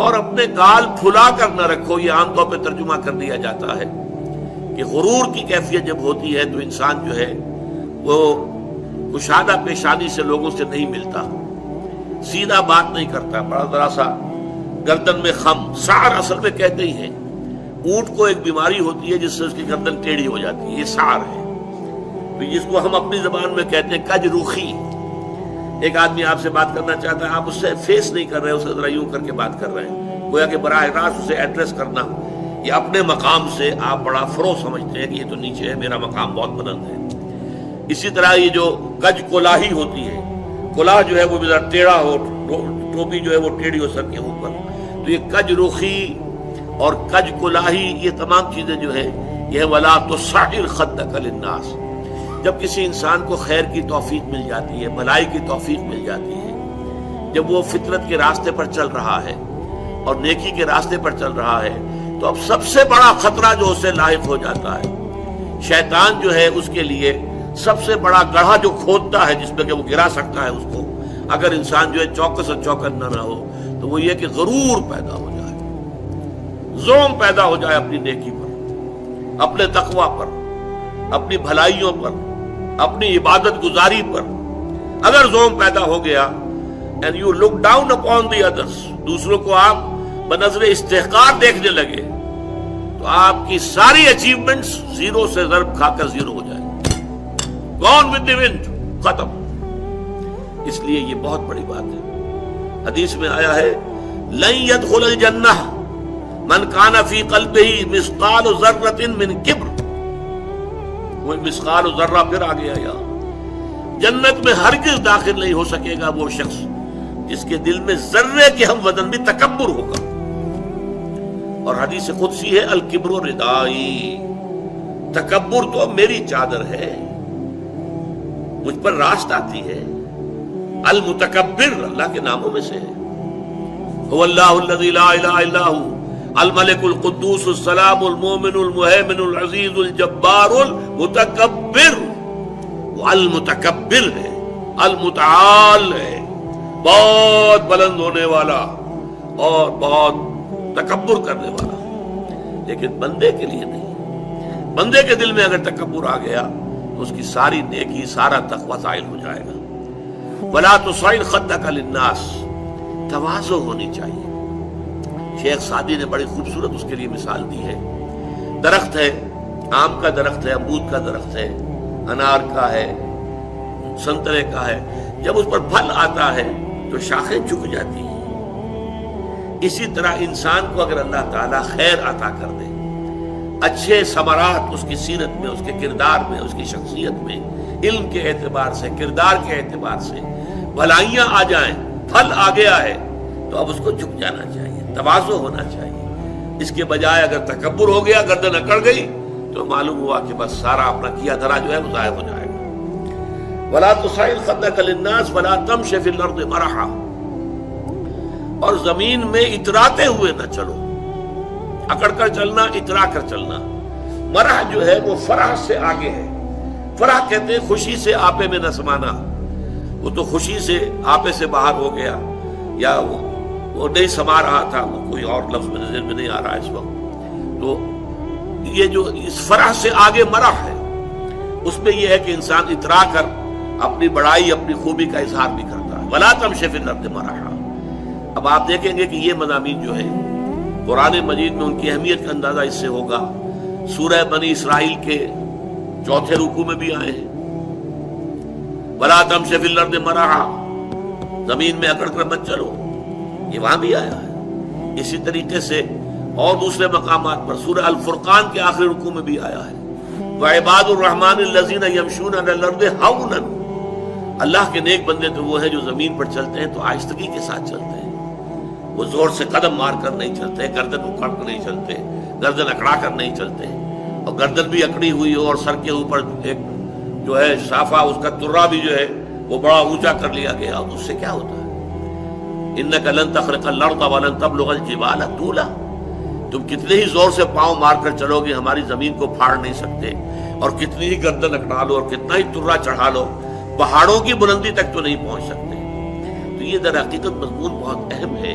اور اپنے گال پھلا کر نہ رکھو، یہ عام طور پہ ترجمہ کر دیا جاتا ہے کہ غرور کی کیفیت جب ہوتی ہے تو انسان جو ہے وہ کشادہ پیشانی سے لوگوں سے نہیں ملتا، سیدھا بات نہیں کرتا، بڑا ذرا سا گردن میں خم، سعر اصل میں کہتے ہی ہیں، اونٹ کو ایک بیماری ہوتی ہے جس سے اس کی گردن ٹیڑھی ہو جاتی ہے، یہ سعر ہے، جس کو ہم اپنی زبان میں کہتے ہیں کج روخی۔ ایک آدمی آپ سے بات کرنا چاہتا ہے، آپ اس سے فیس نہیں کر رہے، اسے ذرا یوں کر کے بات کر رہے ہیں، گویا کہ براہ راست اسے ایڈریس کرنا، یہ اپنے مقام سے آپ بڑا فروغ سمجھتے ہیں کہ یہ تو نیچے ہے، میرا مقام بہت بلند ہے۔ اسی طرح یہ جو کج کولاہی ہوتی ہے، کولاہ جو ہے وہ ذرا ٹیڑھا ہو، ٹوپی جو ہے وہ ٹیڑھی ہو سر کے اوپر، تو یہ کج رخی اور کج کولاہی، یہ تمام چیزیں جو ہے یہ ولا تصعر خدک للناس۔ جب کسی انسان کو خیر کی توفیق مل جاتی ہے، بھلائی کی توفیق مل جاتی ہے، جب وہ فطرت کے راستے پر چل رہا ہے اور نیکی کے راستے پر چل رہا ہے، تو اب سب سے بڑا خطرہ جو اسے لاحق ہو جاتا ہے، شیطان جو ہے اس کے لیے سب سے بڑا گڑھا جو کھودتا ہے جس پہ کہ وہ گرا سکتا ہے اس کو، اگر انسان جو ہے چوکس اور چوکنا نہ ہو، تو وہ یہ کہ غرور پیدا ہو جائے، زوم پیدا ہو جائے اپنی نیکی پر، اپنے تقوی پر، اپنی بھلائیوں پر، اپنی عبادت گزاری پر اگر زوم پیدا ہو گیا، and you look down upon the others، دوسروں کو آپ بنظر استحقار دیکھنے لگے، تو آپ کی ساری اچیومنٹس زیرو سے ضرب کھا کر زیرو ہو جائے، gone with the wind، ختم۔ اس لیے یہ بہت بڑی بات ہے۔ حدیث میں آیا ہے لن يدخل الجنہ من کان فی قلبہ مثقال ذرۃ من کبر، وہ مثقال ذرہ پھر آ گیا، یا جنت میں ہرگز داخل نہیں ہو سکے گا وہ شخص جس کے دل میں ذرے کے ہم وزن بھی تکبر ہوگا۔ اور حدیث قدسی ہے الکبر ردائی، تکبر تو میری چادر ہے، مجھ پر راست آتی ہے۔ المتکبر اللہ کے ناموں میں سے ہے، هو اللہ الذی لا الہ الا هو الملک القدوس السلام المومن المہیمن العزیز الجبار المتکبر، وہ المتکبر ہے، المتعال ہے، بہت بلند ہونے والا اور بہت تکبر کرنے والا، لیکن بندے کے لیے نہیں۔ بندے کے دل میں اگر تکبر آ گیا تو اس کی ساری نیکی، سارا تقوی زائل ہو جائے گا۔ ولا تصعر خدک للناس، تواضع ہونی چاہیے۔ شیخ سعدی نے بڑی خوبصورت اس کے لیے مثال دی ہے۔ درخت ہے، آم کا درخت ہے، امرود کا درخت ہے، انار کا ہے، سنترے کا ہے، جب اس پر پھل آتا ہے تو شاخیں جھک جاتی ہیں۔ اسی طرح انسان کو اگر اللہ تعالیٰ خیر عطا کر دے، اچھے ثمرات اس کی سیرت میں، اس کے کردار میں، اس کی شخصیت میں، علم کے اعتبار سے، کردار کے اعتبار سے بھلائیاں آ جائیں، پھل آ گیا ہے، تو اب اس کو جھک جانا چاہیے، تواضع ہونا چاہیے۔ اس کے بجائے اگر تکبر ہو گیا، گردن اکڑ گئی، تو معلوم ہوا کہ بس سارا اپنا کیا دھرا جو ہے وہ ضائع ہو جائے گا۔ ولا تصعر خدک للناس ولا تمش فی الارض مرحا، اور زمین میں اتراتے ہوئے نہ چلو، اکڑ کر چلنا، اترا کر چلنا۔ مرح جو ہے وہ فرح سے آگے ہے، فرح کہتے ہیں خوشی سے آپے میں نہ سمانا، وہ تو خوشی سے آپے سے باہر ہو گیا، یا وہ نہیں سما رہا تھا، وہ کوئی اور لفظ میرے ذہن میں نہیں آ رہا اس وقت۔ تو یہ جو اس فرح سے آگے مرح ہے، اس میں یہ ہے کہ انسان اترا کر اپنی بڑائی، اپنی خوبی کا اظہار بھی کرتا ہے۔ ولا تمش فی الارض مرحا۔ اب آپ دیکھیں گے کہ یہ مضامین جو ہے قرآن مجید میں ان کی اہمیت کا اندازہ اس سے ہوگا، سورہ بنی اسرائیل کے 4 رکوع میں بھی آئے ہیں، ولا تمش فی الارض مرحا، زمین میں اکڑ کر مت چلو، یہ وہاں بھی آیا ہے۔ اسی طریقے سے اور دوسرے مقامات پر سورہ الفرقان کے آخری رکوع میں بھی آیا ہے، وعباد الرحمن الذین یمشون علی الارض ہونا، اللہ کے نیک بندے تو وہ ہیں جو زمین پر چلتے ہیں تو آہستگی کے ساتھ چلتے ہیں، وہ زور سے قدم مار کر نہیں چلتے، گردن اکڑ کر نہیں چلتے، گردن اکڑا کر نہیں چلتے، اور گردن بھی اکڑی ہوئی ہو اور سر کے اوپر ایک جو ہے صافہ، اس کا ترا بھی جو ہے وہ بڑا اونچا کر لیا گیا، اور اس سے کیا ہوتا ہے؟ انک لن تخرق الارض ولن تبلغ الجبال طولا، تم کتنے ہی زور سے پاؤں مار کر چلو گے ہماری زمین کو پھاڑ نہیں سکتے، اور کتنی ہی گردن اکڑا لو اور کتنا ہی ترا چڑھا لو، پہاڑوں کی بلندی تک تو نہیں پہنچ سکتے۔ تو یہ در حقیقت مضمون بہت اہم ہے۔